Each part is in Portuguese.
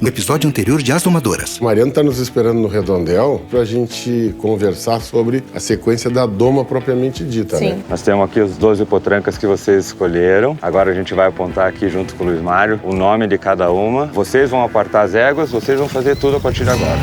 no episódio anterior de As Domadoras. O Mariano está nos esperando no Redondel para a gente conversar sobre a sequência da doma propriamente dita. Sim. Né? Nós temos aqui os 12 potrancas que vocês escolheram. Agora a gente vai apontar aqui junto com o Luiz Mário o nome de cada uma. Vocês vão apartar as éguas, vocês vão fazer tudo a partir de agora.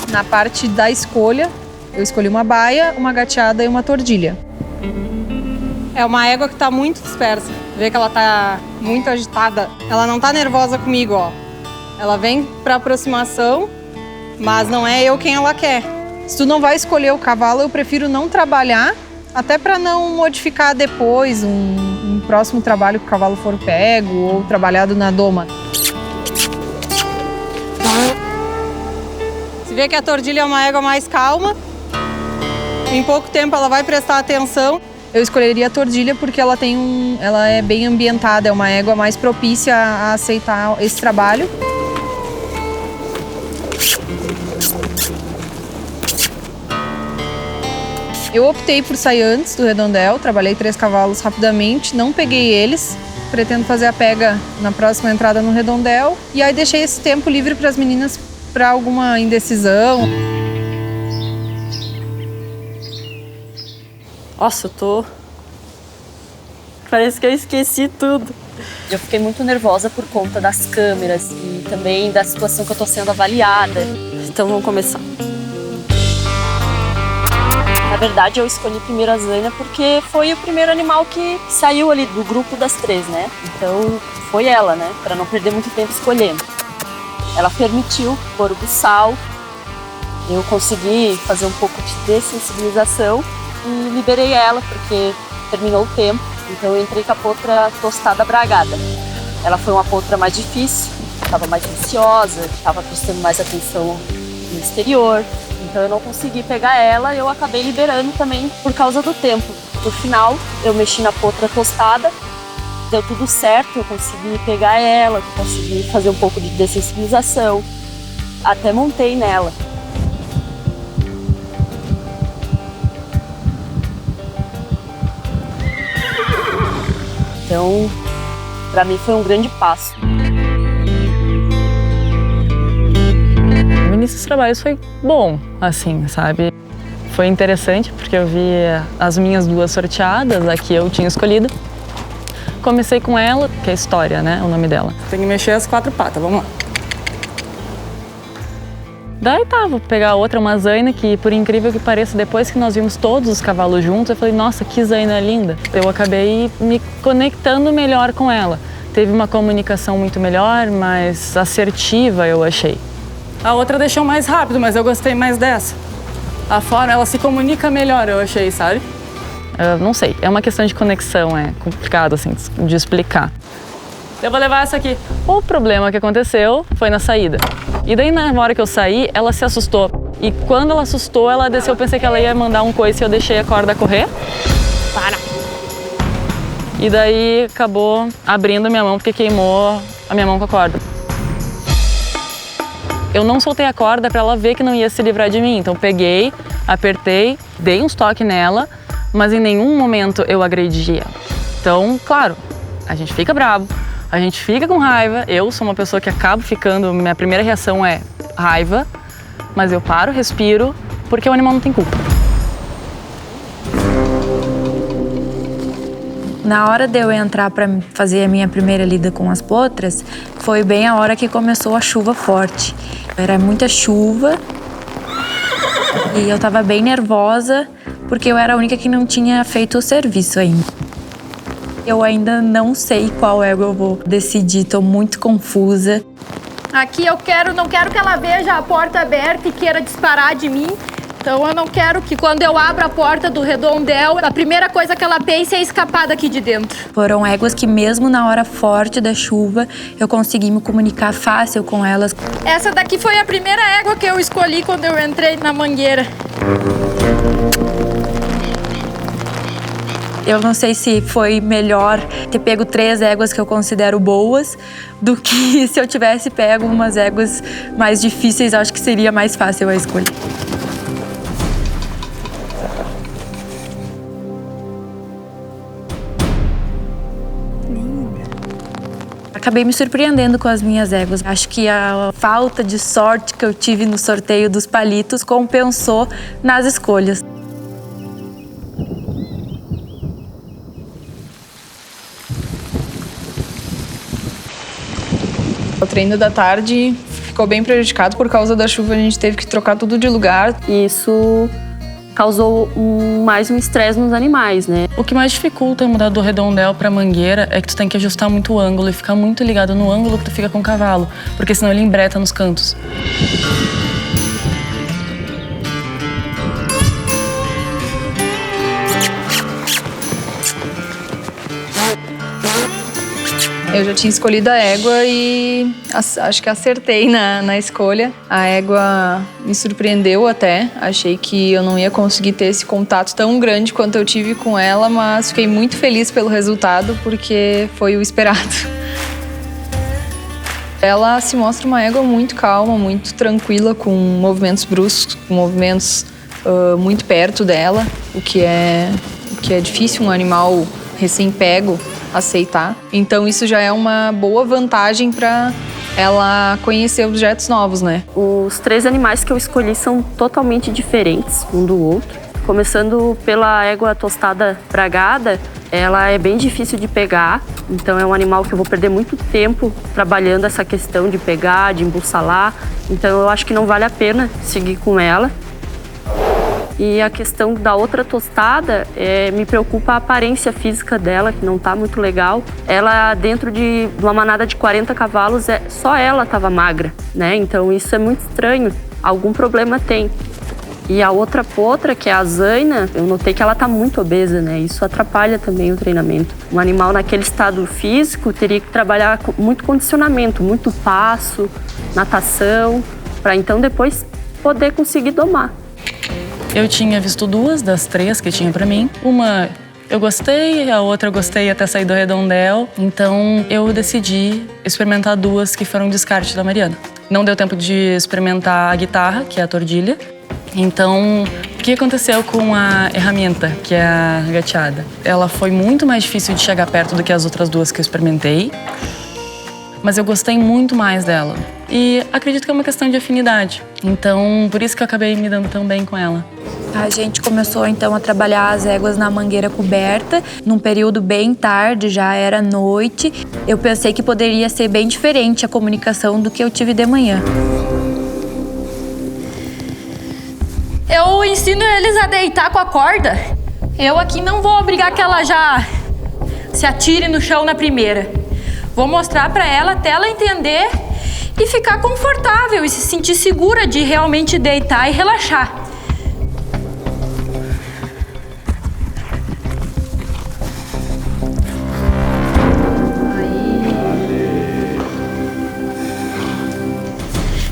Na parte da escolha, eu escolhi uma baia, uma gateada e uma tordilha. É uma égua que tá muito dispersa. Vê que ela tá muito agitada. Ela não tá nervosa comigo, ó. Ela vem pra aproximação, mas não é eu quem ela quer. Se tu não vai escolher o cavalo, eu prefiro não trabalhar, até pra não modificar depois um próximo trabalho que o cavalo for pego ou trabalhado na doma. Vê que a tordilha é uma égua mais calma. Em pouco tempo ela vai prestar atenção. Eu escolheria a tordilha porque ela é bem ambientada, é uma égua mais propícia a aceitar esse trabalho. Eu optei por sair antes do Redondel, trabalhei 3 cavalos rapidamente, não peguei eles. Pretendo fazer a pega na próxima entrada no Redondel. E aí deixei esse tempo livre para as meninas para alguma indecisão. Nossa, Parece que eu esqueci tudo. Eu fiquei muito nervosa por conta das câmeras e também da situação que eu tô sendo avaliada. Então vamos começar. Na verdade, eu escolhi primeiro a Zânia porque foi o primeiro animal que saiu ali do grupo das 3, né? Então foi ela, né? Para não perder muito tempo escolhendo. Ela permitiu pôr o buçal, eu consegui fazer um pouco de dessensibilização e liberei ela porque terminou o tempo, então eu entrei com a potra tostada bragada. Ela foi uma potra mais difícil, estava mais ansiosa, estava prestando mais atenção no exterior, então eu não consegui pegar ela e eu acabei liberando também por causa do tempo. No final, eu mexi na potra tostada, deu tudo certo, eu consegui pegar ela, consegui fazer um pouco de dessensibilização, até montei nela. Então, para mim foi um grande passo. O início dos trabalhos foi bom, assim, sabe? Foi interessante porque eu vi as minhas 2 sorteadas, a que eu tinha escolhido. Comecei com ela, que é História, né? O nome dela. Tem que mexer as 4 patas, vamos lá. Daí tá, vou pegar outra, uma zaina, que por incrível que pareça, depois que nós vimos todos os cavalos juntos, eu falei, nossa, que zaina linda. Eu acabei me conectando melhor com ela. Teve uma comunicação muito melhor, mais assertiva, eu achei. A outra deixou mais rápido, mas eu gostei mais dessa. A forma, ela se comunica melhor, eu achei, sabe? Não sei, é uma questão de conexão, é complicado assim de explicar. Eu vou levar essa aqui. O problema que aconteceu foi na saída. E daí na hora que eu saí, ela se assustou. E quando ela assustou, ela desceu, eu pensei que ela ia mandar um coice e eu deixei a corda correr. Para! E daí acabou abrindo a minha mão porque queimou a minha mão com a corda. Eu não soltei a corda para ela ver que não ia se livrar de mim. Então peguei, apertei, dei uns toques nela, mas em nenhum momento eu agredi ela. Então, claro, a gente fica bravo, a gente fica com raiva. Eu sou uma pessoa que acabo ficando, minha primeira reação é raiva, mas eu paro, respiro, porque o animal não tem culpa. Na hora de eu entrar para fazer a minha primeira lida com as potras, foi bem a hora que começou a chuva forte. Era muita chuva e eu tava bem nervosa, porque eu era a única que não tinha feito o serviço ainda. Eu ainda não sei qual égua eu vou decidir, tô muito confusa. Aqui não quero que ela veja a porta aberta e queira disparar de mim. Então eu não quero que quando eu abro a porta do redondel, a primeira coisa que ela pense é escapar daqui de dentro. Foram éguas que mesmo na hora forte da chuva, eu consegui me comunicar fácil com elas. Essa daqui foi a primeira égua que eu escolhi quando eu entrei na mangueira. Eu não sei se foi melhor ter pego 3 éguas que eu considero boas do que se eu tivesse pego umas éguas mais difíceis. Acho que seria mais fácil a escolha. Acabei me surpreendendo com as minhas éguas. Acho que a falta de sorte que eu tive no sorteio dos palitos compensou nas escolhas. O treino da tarde ficou bem prejudicado por causa da chuva, a gente teve que trocar tudo de lugar. Isso causou mais um estresse nos animais, né? O que mais dificulta mudar do redondel pra mangueira é que tu tem que ajustar muito o ângulo e ficar muito ligado no ângulo que tu fica com o cavalo, porque senão ele embreta nos cantos. Eu já tinha escolhido a égua e acho que acertei na escolha. A égua me surpreendeu até. Achei que eu não ia conseguir ter esse contato tão grande quanto eu tive com ela, mas fiquei muito feliz pelo resultado porque foi o esperado. Ela se mostra uma égua muito calma, muito tranquila, com movimentos bruscos, com movimentos muito perto dela, o que é difícil um animal recém-pego aceitar. Então isso já é uma boa vantagem para ela conhecer objetos novos, né? Os 3 animais que eu escolhi são totalmente diferentes um do outro. Começando pela égua tostada bragada, ela é bem difícil de pegar, então é um animal que eu vou perder muito tempo trabalhando essa questão de pegar, de embussalar, então eu acho que não vale a pena seguir com ela. E a questão da outra tostada, me preocupa a aparência física dela, que não tá muito legal. Ela, dentro de uma manada de 40 cavalos, só ela estava magra, né? Então isso é muito estranho, algum problema tem. E a outra potra, que é a zaina, eu notei que ela tá muito obesa, né? Isso atrapalha também o treinamento. Um animal naquele estado físico teria que trabalhar com muito condicionamento, muito passo, natação, para então depois poder conseguir domar. Eu tinha visto 2 das 3 que tinha pra mim. Uma eu gostei, a outra eu gostei até sair do redondel. Então eu decidi experimentar 2 que foram descarte da Mariana. Não deu tempo de experimentar a guitarra, que é a tordilha. Então, o que aconteceu com a herramienta, que é a gateada? Ela foi muito mais difícil de chegar perto do que as outras 2 que eu experimentei. Mas eu gostei muito mais dela. E acredito que é uma questão de afinidade. Então, por isso que eu acabei me dando tão bem com ela. A gente começou então a trabalhar as éguas na mangueira coberta, num período bem tarde, já era noite. Eu pensei que poderia ser bem diferente a comunicação do que eu tive de manhã. Eu ensino eles a deitar com a corda. Eu aqui não vou obrigar que ela já se atire no chão na primeira. Vou mostrar para ela até ela entender e ficar confortável e se sentir segura de realmente deitar e relaxar.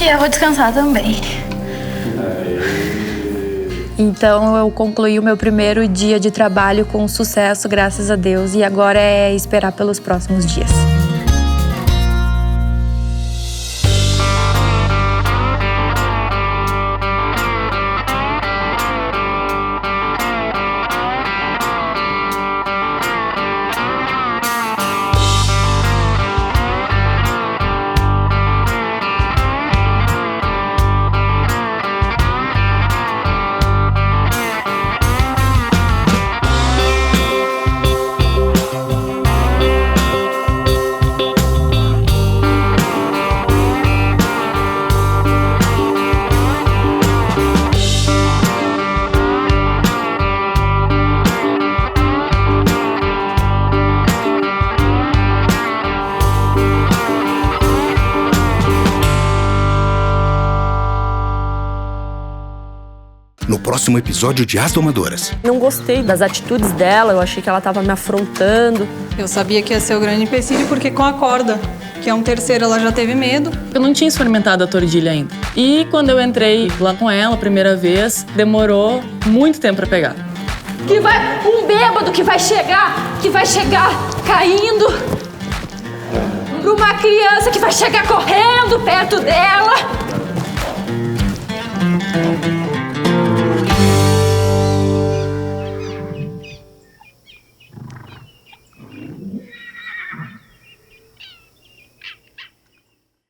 E eu vou descansar também. Então eu concluí o meu primeiro dia de trabalho com sucesso, graças a Deus, e agora é esperar pelos próximos dias. no próximo episódio de As Domadoras. Não gostei das atitudes dela, eu achei que ela estava me afrontando. Eu sabia que ia ser o grande empecilho porque com a corda, que é um terceiro, ela já teve medo. Eu não tinha experimentado a tordilha ainda. E quando eu entrei lá com ela a primeira vez, demorou muito tempo para pegar. Que vai um bêbado que vai chegar caindo para uma criança que vai chegar correndo perto dela.